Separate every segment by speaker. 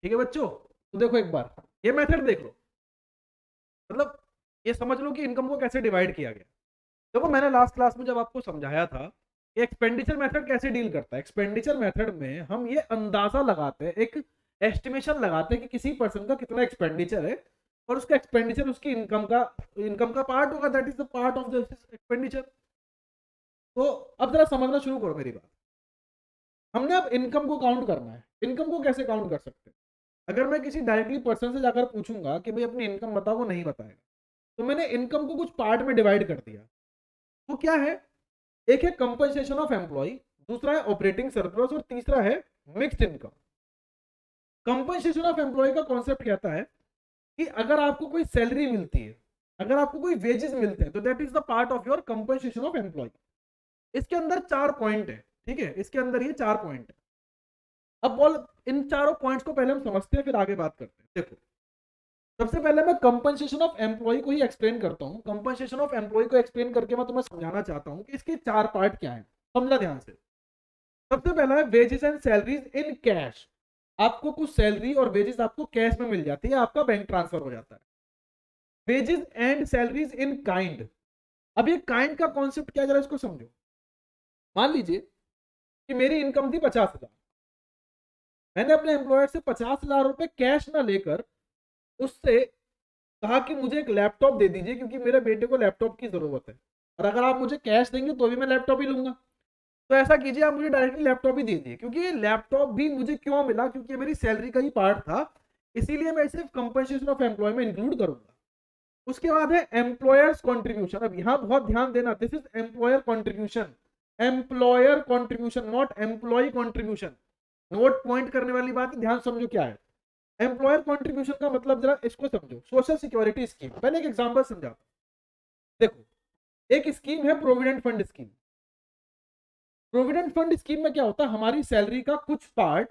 Speaker 1: ठीक है बच्चों, तो देखो एक बार ये मेथड देख लो, मतलब ये समझ लो कि इनकम को कैसे डिवाइड किया गया। देखो मैंने लास्ट क्लास में जब आपको समझाया था कि एक्सपेंडिचर मेथड कैसे डील करता है। एक्सपेंडिचर मेथड में हम ये अंदाजा लगाते हैं, एक एस्टिमेशन लगाते हैं कि किसी पर्सन का कितना एक्सपेंडिचर है, और उसका एक्सपेंडिचर उसकी इनकम का पार्ट होगा, that is the part of the expenditure. तो अब जरा समझना शुरू करो मेरी बात। हमने अब इनकम को काउंट करना है। इनकम को कैसे काउंट कर सकते हैं? अगर मैं किसी डायरेक्टली पर्सन से जाकर पूछूंगा कि भाई अपनी इनकम बताओ, वो नहीं बताएगा। तो मैंने इनकम को कुछ पार्ट में डिवाइड कर दिया। वो क्या है? एक है कंपनसेशन ऑफ एम्प्लॉय, दूसरा है ऑपरेटिंग सरप्लस, और तीसरा है mixed income. Compensation of employee का कॉन्सेप्ट कहता है कि अगर आपको कोई सैलरी मिलती है, अगर आपको कोई वेजेस मिलते हैं, तो that is the part of your compensation of employee. इसके अंदर 4 पॉइंट है, ठीक है, इसके अंदर ये 4 पॉइंट है। अब बोल, इन चारों पॉइंट्स को पहले हम समझते हैं, फिर आगे बात करते हैं। देखो, सबसे पहले मैं कंपनसेशन ऑफ एम्प्लॉय को ही एक्सप्लेन करता हूं। कंपनसेशन ऑफ एम्प्लॉय को एक्सप्लेन करके मैं तुम्हें समझाना चाहता हूं कि इसके 4 पार्ट क्या है। समझना ध्यान से। सबसे पहला है wages and salaries in cash. आपको कुछ सैलरी और वेजेस आपको कैश में मिल जाती है, आपका बैंक ट्रांसफर हो जाता है। Wages and salaries in kind. अब ये काइंड का कॉन्सेप्ट क्या है, जरा इसको समझो। मान लीजिए कि मेरी इनकम थी 50,000। मैंने अपने एम्प्लॉयर से 50,000 रुपए कैश ना लेकर उससे कहा कि मुझे एक लैपटॉप दे दीजिए, क्योंकि मेरे बेटे को लैपटॉप की जरूरत है, और अगर आप मुझे कैश देंगे तो भी मैं लैपटॉप ही लूंगा। तो ऐसा कीजिए, आप मुझे डायरेक्टली लैपटॉप ही दे दिए, क्योंकि ये लैपटॉप भी मुझे क्यों मिला, क्योंकि मेरी सैलरी का ही पार्ट था, इसीलिए मैं इसे कंपनसेशन ऑफ एम्प्लॉय में इंक्लूड करूंगा। उसके बाद है एम्प्लॉयर्स कॉन्ट्रीब्यूशन। अब यहां बहुत ध्यान देना, this is employer contribution. Employer contribution, not employee contribution. Note point करने वाली बात है, ध्यान समझो क्या है। एम्प्लॉयर कॉन्ट्रीब्यूशन का मतलब जरा इसको समझो, सोशल सिक्योरिटी स्कीम। पहले एक एग्जांपल समझाता हूं। देखो, एक स्कीम है provident fund scheme. Provident fund scheme में क्या होता है, हमारी सैलरी का कुछ पार्ट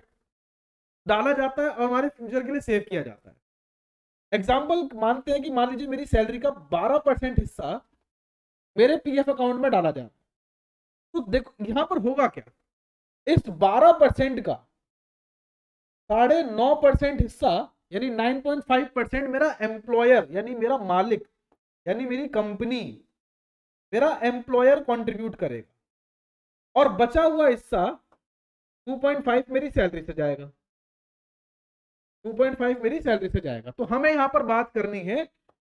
Speaker 1: डाला जाता है और हमारे फ्यूचर के लिए सेव किया जाता है। एग्जाम्पल मानते हैं कि मान लीजिए मेरी सैलरी का 12% हिस्सा मेरे पीएफ अकाउंट में डाला जाए। तो देखो यहां पर होगा क्या, इस 12% का 9.5% हिस्सा, यानी 9.5% मेरा एम्प्लॉयर यानी मेरा मालिक यानी मेरी कंपनी, मेरा एम्प्लॉयर कंट्रीब्यूट करेगा, और बचा हुआ हिस्सा 2.5 मेरी सैलरी से जाएगा। 2.5 मेरी सैलरी से जाएगा। तो हमें यहां पर बात करनी है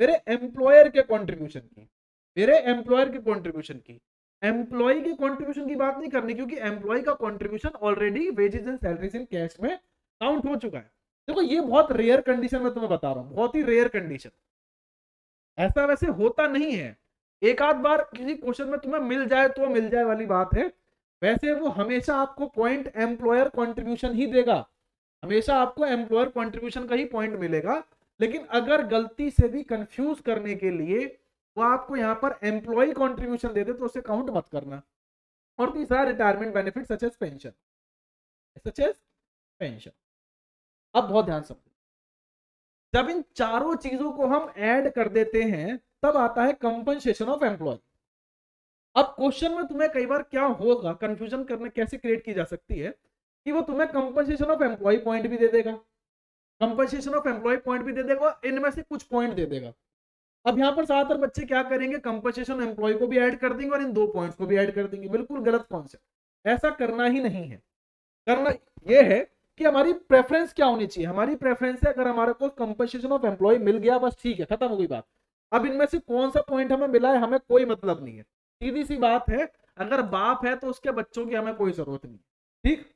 Speaker 1: मेरे एम्प्लॉयर के कंट्रीब्यूशन की, मेरे एम्प्लॉयर के कंट्रीब्यूशन की। एम्प्लॉय के कंट्रीब्यूशन की बात नहीं करनी, क्योंकि एम्प्लॉय का contribution already wages and salaries in cash में काउंट हो चुका है। देखो ये बहुत रेयर कंडीशन में तुम्हें बता रहा हूं, बहुत ही रेयर कंडीशन। ऐसा वैसे होता नहीं है, एक आध बार किसी क्वेश्चन में तुम्हें मिल जाए तो मिल जाए वाली बात है। वैसे वो हमेशा आपको पॉइंट एम्प्लॉयर कंट्रीब्यूशन ही देगा, हमेशा आपको एम्प्लॉयर कंट्रीब्यूशन का ही पॉइंट मिलेगा। लेकिन अगर गलती से भी कंफ्यूज करने के लिए वो आपको यहां पर एम्प्लॉय कंट्रीब्यूशन दे दे तो उसे काउंट मत करना। और तीसरा retirement benefit such age pension, such age pension. अब बहुत ध्यान समझो, जब इन चारों चीजों को हम ऐड कर देते हैं तब आता है कंपनसेशन ऑफ एम्प्लॉय। अब क्वेश्चन में तुम्हें कई बार क्या होगा, कंफ्यूजन करने कैसे क्रिएट की जा सकती है कि वो तुम्हें कंपनसेशन ऑफ एम्प्लॉय पॉइंट भी दे देगा, कंपनसेशन ऑफ एम्प्लॉय पॉइंट भी दे देगा, इनमें से कुछ पॉइंट दे देगा। अब यहाँ पर ज्यादातर बच्चे क्या करेंगे, कंपनसेशन एम्प्लॉय को भी ऐड कर देंगे और इन 2 पॉइंट्स को भी ऐड कर देंगे। बिल्कुल गलत कॉन्सेप्ट, ऐसा करना ही नहीं है। करना यह है कि हमारी प्रेफरेंस क्या होनी चाहिए। हमारी प्रेफरेंस है, अगर हमारे को कंपनसेशन ऑफ एम्प्लॉय मिल गया बस ठीक है, खत्म हो गई बात। अब इनमें से कौन सा पॉइंट हमें मिला है हमें कोई मतलब नहीं है, सीधी सी बात है। अगर बाप है तो उसके बच्चों की हमें कोई जरूरत नहीं, ठीक।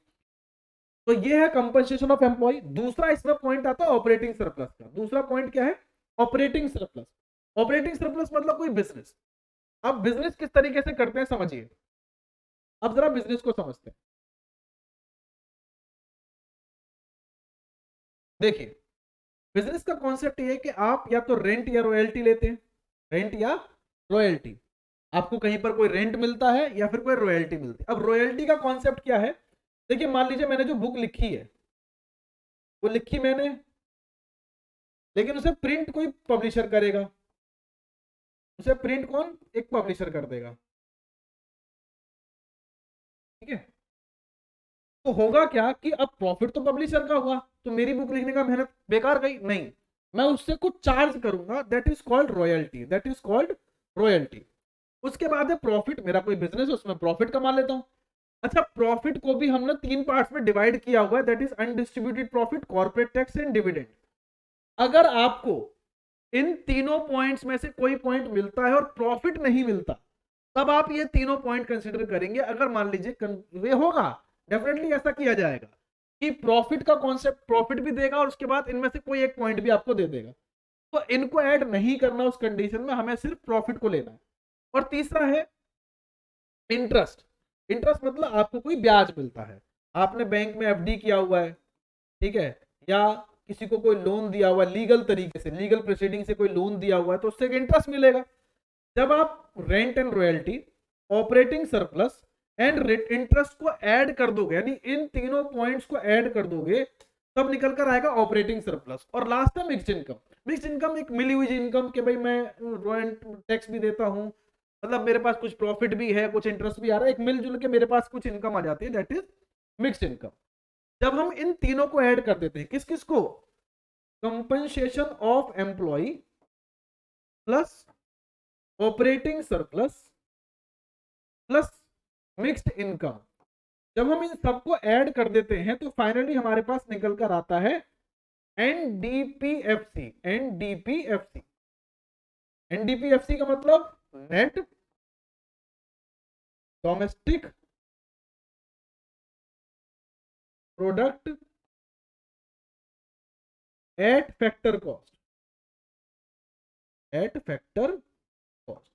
Speaker 1: तो ये है कंपनसेशन ऑफ एम्प्लॉय। दूसरा इसमें पॉइंट आता है ऑपरेटिंग सरप्लस का। दूसरा पॉइंट क्या है, ऑपरेटिंग सरप्लस। ऑपरेटिंग सरप्लस मतलब कोई बिजनेस। अब बिजनेस किस तरीके से करते हैं समझिए। अब जरा बिजनेस को समझते हैं। देखिए, बिजनेस का कॉन्सेप्ट ये है कि आप या तो रेंट या रॉयल्टी लेते हैं, रेंट या रॉयल्टी। आपको कहीं पर कोई रेंट मिलता है या फिर कोई रॉयल्टी मिलती है। अब रॉयल्टी का कॉन्सेप्ट क्या है, देखिए मान लीजिए मैंने जो बुक लिखी है वो लिखी मैंने, लेकिन उसे प्रिंट कोई पब्लिशर करेगा। उसे प्रिंट कौन, एक पब्लिशर कर देगा, ठीक है। तो होगा क्या कि अब प्रॉफिट तो पब्लिशर का हुआ, तो मेरी बुक लिखने का मेहनत बेकार गई? नहीं, मैं उससे कुछ चार्ज करूंगा, that is called royalty, that is called royalty. उसके बाद है प्रॉफिट, मेरा कोई बिजनेस है उसमें प्रॉफिट कमा लेता हूं। अच्छा, प्रॉफिट को भी हमने 3 पार्ट्स में डिवाइड किया हुआ है, that is undistributed profit, corporate tax and dividend. अगर आपको इन तीनों पॉइंट्स में से कोई पॉइंट मिलता है और प्रॉफिट नहीं मिलता, तब आप ये तीनों पॉइंट कंसिडर करेंगे। अगर मान लीजिए वे होगा, डेफिनेटली ऐसा किया जाएगा कि प्रॉफिट का कॉन्सेप्ट प्रॉफिट भी देगा और उसके बाद इनमें से कोई एक पॉइंट भी आपको दे देगा, तो इनको ऐड नहीं करना उस कंडीशन में, हमें सिर्फ प्रॉफिट को लेना है। और तीसरा है इंटरेस्ट। इंटरेस्ट मतलब आपको कोई ब्याज मिलता है, आपने बैंक में एफडी किया हुआ है, ठीक है, या किसी को कोई लोन दिया हुआ है लीगल तरीके से, लीगल प्रोसीडिंग से कोई लोन दिया हुआ है, तो उससे इंटरेस्ट मिलेगा। जब आप rent and royalty, operating surplus and interest को ऐड कर दोगे, यानी इन तीनों पॉइंट्स को ऐड कर दोगे, तब निकल कर आएगा ऑपरेटिंग सरप्लस। और लास्ट है मिक्स्ड इनकम। मिक्स्ड इनकम एक मिली हुई इनकम कि भाई मैं रॉयल्टी टैक्स भी देता हूं, मतलब मेरे पास कुछ प्रॉफिट भी है, कुछ इंटरेस्ट भी आ रहा है, एक मिलजुल के मेरे पास कुछ इनकम आ जाती है, दैट इज मिक्स्ड इनकम। जब हम इन तीनों को ऐड कर देते हैं, किस किस को, compensation of employee plus operating surplus plus mixed income, जब हम इन सबको ऐड कर देते हैं तो फाइनली हमारे पास निकल कर आता है एनडीपीएफसी। एनडीपीएफसी, एनडीपीएफसी का मतलब net domestic product at factor cost, eight factor cost.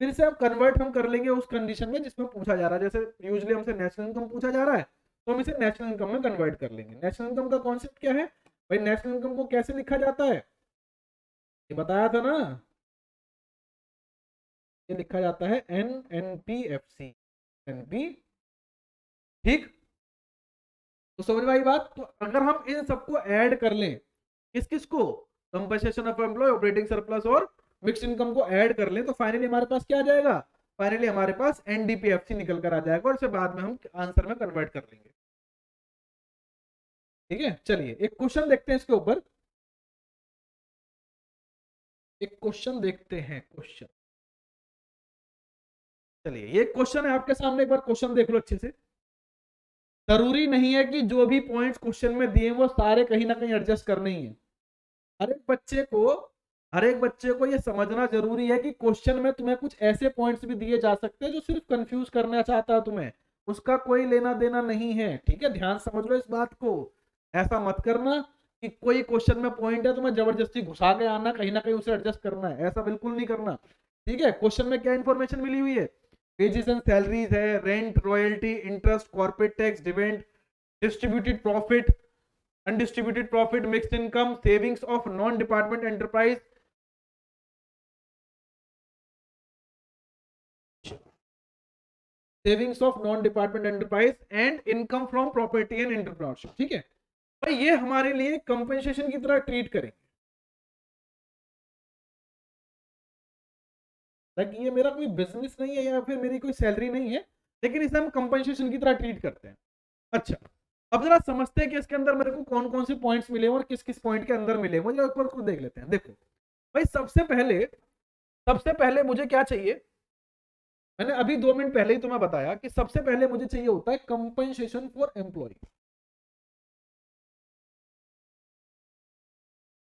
Speaker 1: फिर से अब कन्वर्ट हम कर लेंगे उस कंडीशन में जिसमें पूछा जा रहा है। जैसे यूजुअली हमसे नेशनल इनकम पूछा जा रहा है, तो हम इसे नेशनल इनकम में कन्वर्ट कर लेंगे। नेशनल इनकम का कॉन्सेप्ट क्या है भाई? नेशनल इनकम को कैसे लिखा जाता है, ये बताया था ना, ये लिखा जाता है एनएनपीएफसी, एनपी, ठीक। तो समझ में आई बात? तो अगर हम इन सबको ऐड कर लें, किस किस को, compensation of employee, operating surplus और मिक्स्ड इनकम को ऐड कर लें, तो फाइनली हमारे पास क्या आ जाएगा? फाइनली हमारे पास एनडीपीएफसी निकल कर आ जाएगा और इसे बाद में हम आंसर में कन्वर्ट कर लेंगे। ठीक है, चलिए एक क्वेश्चन देखते हैं इसके ऊपर, एक क्वेश्चन देखते हैं, क्वेश्चन। चलिए ये क्वेश्चन है आपके सामने, एक बार क्वेश्चन देख लो अच्छे से। जरूरी नहीं है कि जो भी पॉइंट्स क्वेश्चन में दिए वो सारे कहीं ना कहीं एडजस्ट करने ही है। हर एक बच्चे को, हर एक बच्चे को ये समझना जरूरी है कि क्वेश्चन में तुम्हें कुछ ऐसे पॉइंट्स भी दिए जा सकते हैं जो सिर्फ कंफ्यूज करना चाहता है तुम्हें, उसका कोई लेना देना नहीं है। ठीक है, ध्यान समझ लो इस बात को। ऐसा मत करना कि कोई क्वेश्चन में पॉइंट है तुम्हें जबरदस्ती घुसा के आना, कहीं ना कहीं उसे एडजस्ट करना है, ऐसा बिल्कुल नहीं करना। ठीक है, क्वेश्चन में क्या इंफॉर्मेशन मिली हुई है? वेजेस एंड सैलरीज है, rent, royalty, interest, corporate tax, dividend, distributed profit, undistributed profit, mixed income, savings of non department enterprise, savings of non department enterprise and income from property and entrepreneurship. ठीक है भाई, ये हमारे लिए compensation की तरह treat करेंगे। ताकि ये मेरा कोई बिजनेस नहीं है या फिर मेरी कोई सैलरी नहीं है, लेकिन इसे हम कंपेंसेशन की तरह ट्रीट करते हैं। अच्छा, अब जरा समझते हैं कि इसके अंदर मेरे को कौन कौन से पॉइंट्स मिले और किस किस पॉइंट के अंदर मिले, मुझे एक बार खुद देख लेते हैं। देखो भाई, सबसे पहले मुझे क्या चाहिए? मैंने अभी 2 मिनट पहले ही तुम्हें बताया कि सबसे पहले मुझे चाहिए होता है compensation for employee,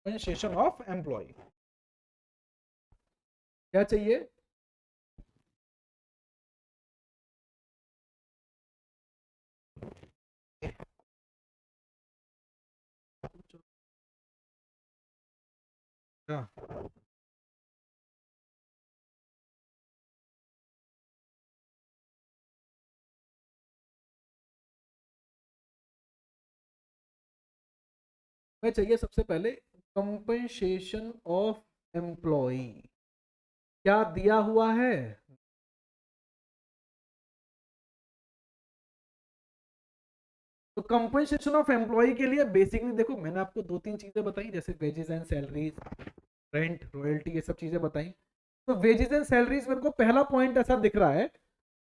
Speaker 1: compensation of employee. क्या चाहिए? हाँ, मैं चाहिए सबसे पहले कंपनसेशन ऑफ एम्प्लॉय। क्या दिया हुआ है? तो कंपनसेशन ऑफ एम्प्लॉय के लिए बेसिकली देखो, मैंने आपको 2-3 चीजें बताई, जैसे wages and salaries, rent, royalty, ये सब चीजें बताई। तो वेजेस एंड सैलरीज मेरे को पहला पॉइंट ऐसा दिख रहा है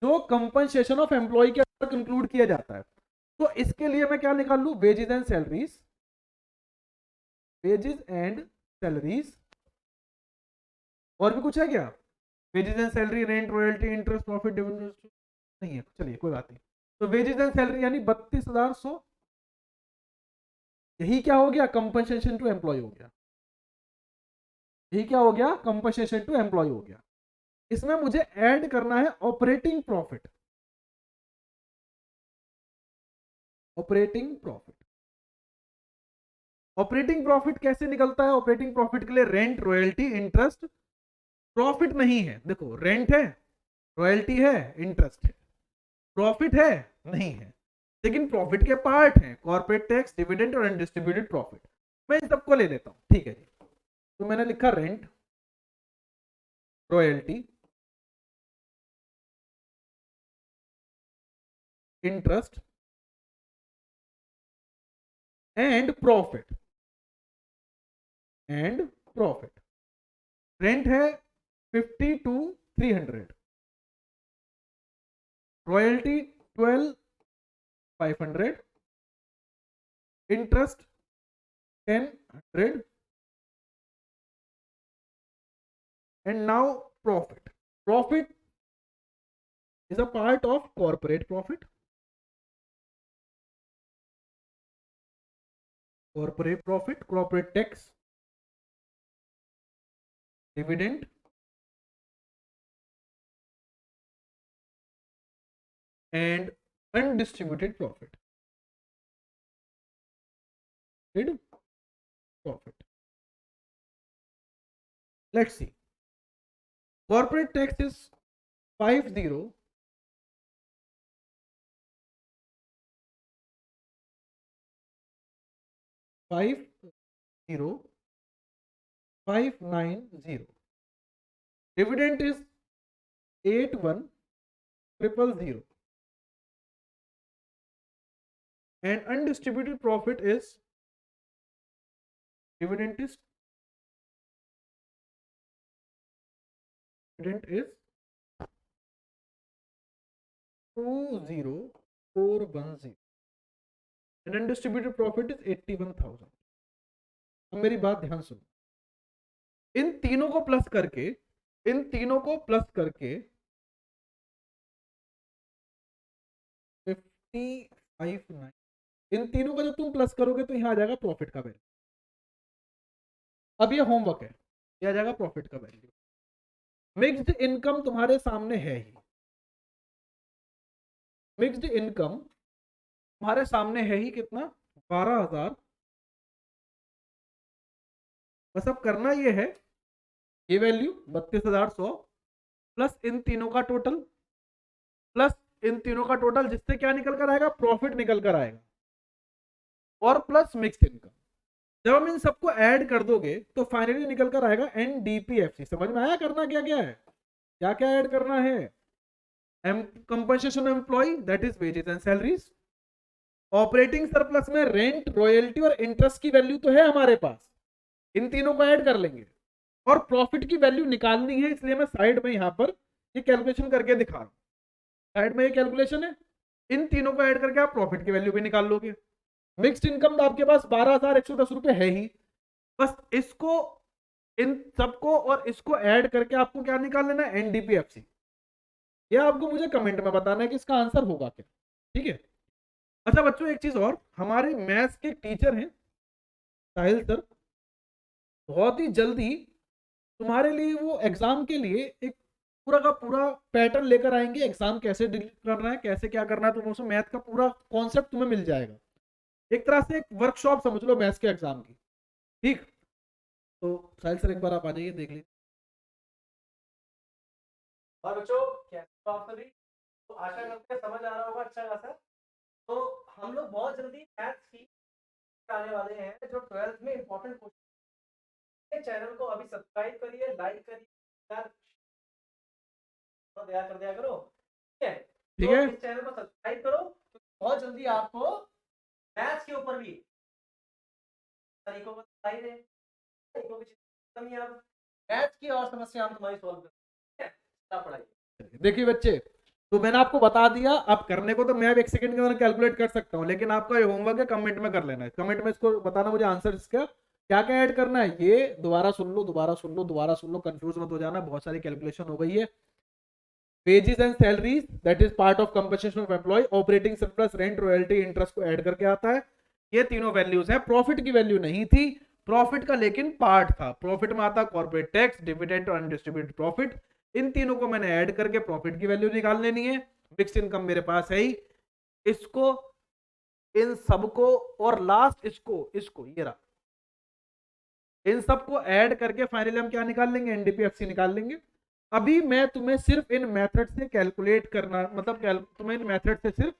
Speaker 1: जो कंपनसेशन ऑफ एम्प्लॉय के अंदर कंक्लूड किया जाता है। तो इसके लिए मैं क्या निकाल लू, wages and salaries, wages and salaries, और भी कुछ है क्या, wages and salary, rent, royalty, interest, profit, dividend नहीं है, चलिए कोई बात नहीं। तो वेजेस एंड सैलरी यानी 32,100, यही क्या हो गया, कंपनसेशन टू एम्प्लॉय हो गया, यही क्या हो गया, कंपनसेशन टू एम्प्लॉय हो गया। इसमें मुझे ऐड करना है operating profit, operating profit. Operating profit कैसे निकलता है, ऑपरेटिंग प्रॉफिट के लिए रेंट, रॉयल्टी, इंटरेस्ट, प्रॉफिट नहीं है, देखो रेंट है, रॉयल्टी है, इंटरेस्ट है, प्रॉफिट है नहीं है, लेकिन प्रॉफिट के पार्ट हैं कॉर्पोरेट टैक्स, डिविडेंड और अनडिस्ट्रीब्यूटेड प्रॉफिट। मैं इन सबको ले लेता हूं, ठीक है जी। तो मैंने लिखा rent, royalty, interest and profit, and profit. Rent है 50 to 300, royalty 12,500, interest 10,100, and now profit. Profit is a part of corporate profit, corporate profit, corporate tax, dividend and undistributed profit, profit. Let's see, corporate tax is 50 590, dividend is 81,000, and undistributed profit is, dividend is 20,410, and undistributed profit is 81,000। अब मेरी बात ध्यान सुनो, इन तीनों को plus करके, इन तीनों को प्लस करके 55,9, इन तीनों का जब तुम प्लस करोगे तो यहां आ जाएगा प्रॉफिट का वैल्यू। अब ये होमवर्क है, ये आ जाएगा प्रॉफिट का वैल्यू। मिक्स्ड इनकम तुम्हारे सामने है ही, मिक्स्ड इनकम तुम्हारे सामने है ही, कितना, 12,000। बस अब करना ये है, ये वैल्यू 32,100 प्लस इन तीनों का टोटल, प्लस इन तीनों का टोटल, जिससे क्या निकल कर आएगा, प्रॉफिट निकल कर आएगा, और प्लस मिक्स्ड इनकम। जब हम इन सबको ऐड कर दोगे तो फाइनली निकल कर आएगा एनडीपीएफसी। समझ में आया करना क्या क्या है, क्या क्या ऐड करना है, compensation employee that is wages and salaries, operating surplus में रेंट, रॉयल्टी और इंटरेस्ट की वैल्यू तो है हमारे पास, इन तीनों को ऐड कर लेंगे, और प्रॉफिट की वैल्यू निकालनी है, इसलिए मैं साइड में यहां पर ये कैलकुलेशन करके दिखा रहा हूं। साइड में ये कैलकुलेशन है, इन तीनों को ऐड करके आप प्रॉफिट की वैल्यू भी निकाल लोगे। मिक्स्ड इनकम तो आपके पास 12,110 रुपए है ही, बस इसको, इन सबको और इसको ऐड करके आपको क्या निकाल लेना है, एनडीपीएफसी। ये आपको मुझे कमेंट में बताना है कि इसका आंसर होगा क्या, ठीक है। अच्छा बच्चों, एक चीज और, हमारे मैथ्स के टीचर हैं साहिल सर, बहुत ही जल्दी तुम्हारे लिए वो एग्जाम के लिए एक पूरा का पूरा पैटर्न लेकर आएंगे, एग्जाम कैसे डील करना है, कैसे क्या करना है, तो उसमें मैथ का पूरा कॉन्सेप्ट तुम्हें मिल जाएगा। एक तरह से एक वर्कशॉप समझ लो मैथ्स के एग्जाम की, ठीक। तो साहिल सर एक बार आप आ जाइए, देख लीजिए। और बच्चों कैसे हो आप सभी, तो आशा करते हैं समझ आ रहा होगा अच्छा खासा। तो हम लोग बहुत जल्दी मैथ्स की आने वाले हैं, जो 12th में इंपॉर्टेंट क्वेश्चन। चैनल को अभी सब्सक्राइब करिए, लाइक करिए यार, तो दया कर दिया करो, ठीक है। ठीक है, इस चैनल को सब्सक्राइब करो, तो बहुत जल्दी आपको मैथ्स के ऊपर भी तरीकों को बताई दे, तरीकों की कमी, अब मैथ्स की और समस्या हम तुम्हारी सॉल्व करेंगे, ठीक है। पढ़ाई देखिए बच्चे, तो मैंने आपको बता दिया, अब करने को तो मैं अब 1 सेकंड के अंदर कैलकुलेट कर सकता हूँ, लेकिन आपका ये होमवर्क है कमेंट में कर लेना है। कमेंट में इसको बताना मुझे आंसर इसका क्या क्या ऐड करना है। ये दोबारा सुन लो, दोबारा सुन लो, दोबारा सुन लो, कंफ्यूज मत हो जाना, बहुत सारी कैलकुलेशन हो गई है। Wages and salaries that is part of compensation of employee, operating surplus, rent, royalty, interest को ऐड करके आता है। ये तीनों वैल्यूज है। प्रॉफिट की वैल्यू नहीं थी, प्रॉफिट का लेकिन पार्ट था। प्रॉफिट में आता कॉर्पोरेट टैक्स, डिविडेंड और अनडिस्ट्रीब्यूटेड प्रॉफिट। इन तीनों को मैंने ऐड करके प्रॉफिट की वैल्यू निकाल लेनी है। फिक्स्ड इनकम मेरे पास है ही, इसको, इन सबको, और लास्ट इसको, इसको ये रहा, इन सबको ऐड करके फाइनली हम क्या निकाल लेंगे, एनडीपीएफसी निकाल लेंगे। अभी मैं तुम्हें सिर्फ इन मेथड से कैलकुलेट करना, मतलब तुम्हें इन मेथड से सिर्फ